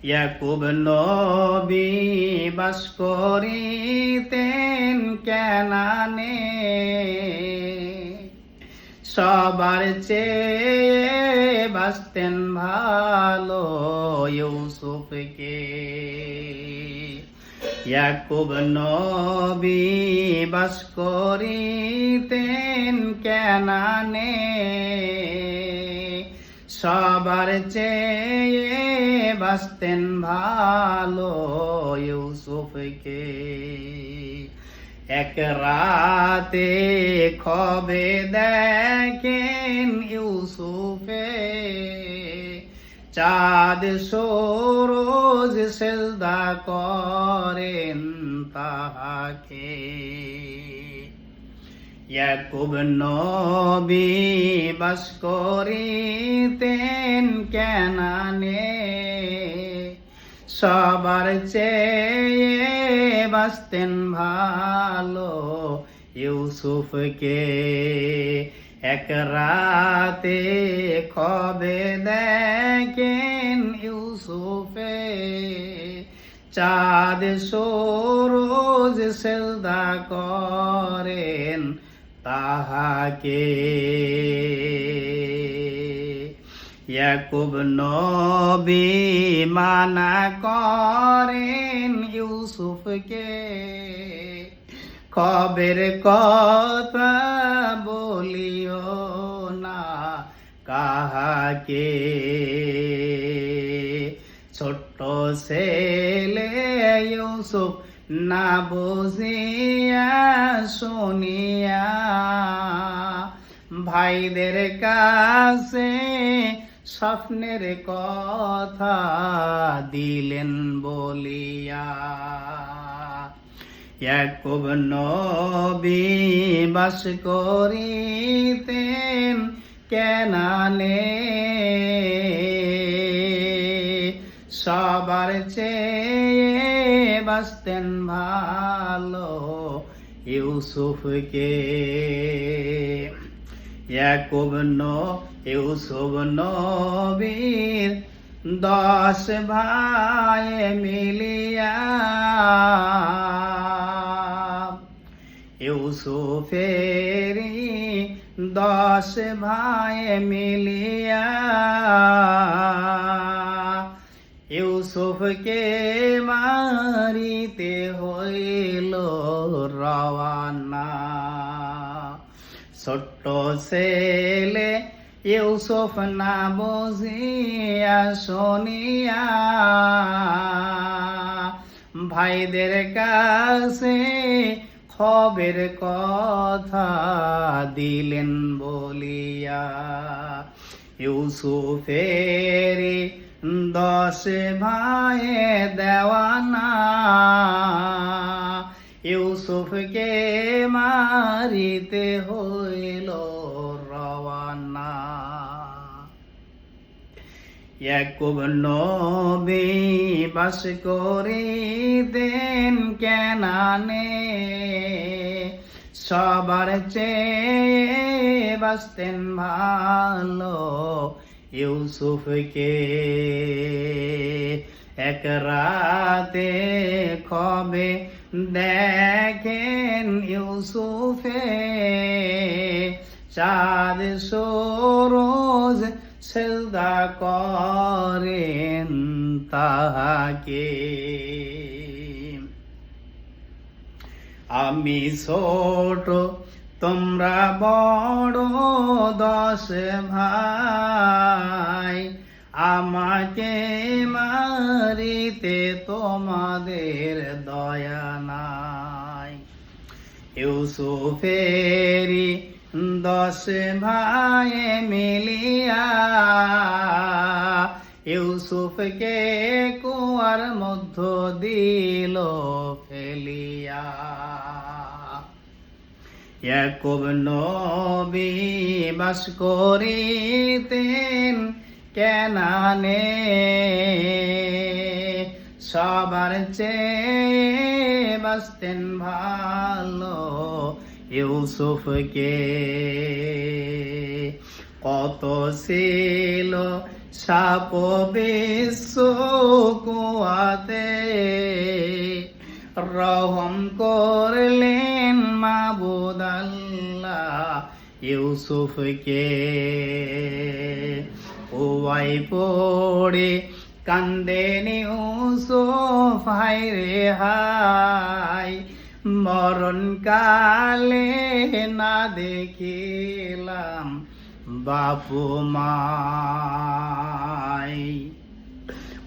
ইয়াকুব নবী বাস করিতেন কেনানে, সবার চেয়ে বাসতেন ভালো ইউসুফকে। ইয়াকুব নবী বাস করিতেন কেনানে, সবার চেয়ে বাসতেন ভালো ইউসুফকে। এক রাতে খবে দেখেন ইউসুফে, চাঁদ সূরজ সিজদা করেন তাহাকে। ইয়াকুব নবী বাস করিতেন কেনানে, সবার চেয়ে বাসতেন ভালো ইউসুফকে। এক রাতে খবে দেখেন ইউসুফে, চাঁদ সূরজ সিজদা করেন তাহাকে। ইয়াকুব নবী মানা করেন ইউসুফকে, খবের কথা বলিও না কাহাকে। ছোট্ট ছেলে ইউসুফ না বুঝিয়া শুনিয়া, ভাইদের কাছে স্বপ্নের কথা দিলেন বলিয়া। ইয়াকুব নবী বাস করিতেন কেনানে, সবার চেয়ে বাসতেন ভালো ইউসুফকে। ইউসুফ নবীর 10 ভাই মিলিয়া, ইউসুফেরি 10 ভাই মিলিয়া, ইউসুফকে মারিতে হইল রওয়ানা। ছোট্ট ছেলে ইউসুফ না বুঝিয়া শুনিয়া, ভাইদের কাছে খবের কথা দিলেন বলিয়া। ইউসুফেরি 10 ভাই দেওয়ানা, ইউসুফকে মারিতে হইল রওয়ানা। ইয়াকুব নবী বাস করিতেন কেনানে, সবার চেয়ে বাসতেন ভালো ইউসুফকে। এক রাতে খবে দেখেন ইউসুফে, চাঁদ সূরজ সিজদা করেন তাহাকে। আমি ছোট তোমরা বড় 10 ভাই, আমাকে মারিতে তোমাদের দয়া নাই। ইউসুফেরি 10 ভাই মিলিয়া, ইউসুফকে কুয়ার মধ্য দিল ফেলিয়া। ইয়াকুব নবী বাস করিতেন কেনানে, সবার চেয়ে বাসতেন ভালো ইউসুফকে। কত ছিল সাপ বিশ্ব কুয়াতে রহম করলেন মাবুদ আল্লাহ ইউসুফকে। ওয়াই পড়ে কান্দেন ইউসুফ, হায় রে হায়, মরণ কালে না দেখিলাম বাপু মাই।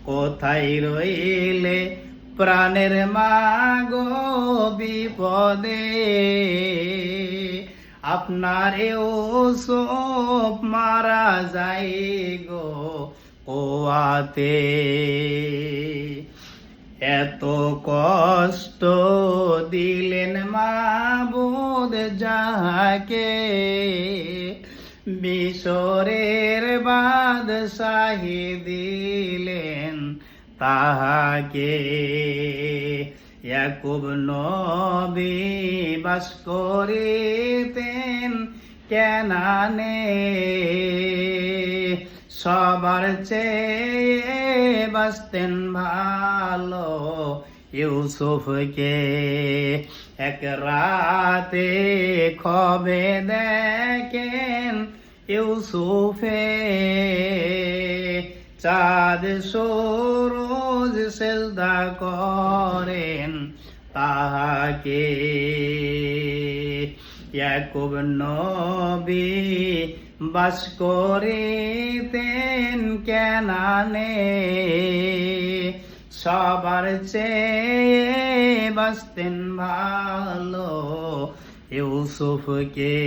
কোথায় রইলে প্রাণের মাগো বিপদে, আপনার ইউসুফ মারা যাই গো কুয়াতে। এত কষ্ট দিলেন মাবুদ যাহাকে, মিশরের বাদশাহী দিলেন তাহাকে। ইয়াকুব নবী বাস করিতেন কেনানে, সবার চেয়ে বাসতেন ভালো ইউসুফকে। এক রাতে খবে দেখেন ইউসুফে, চাঁদ সূরজ সেজদা করেন তাহাকে। ইয়াকুব নবী বাস করিতেন কেনানে, সবার চেয়ে বাসতেন ভালো ইউসুফকে।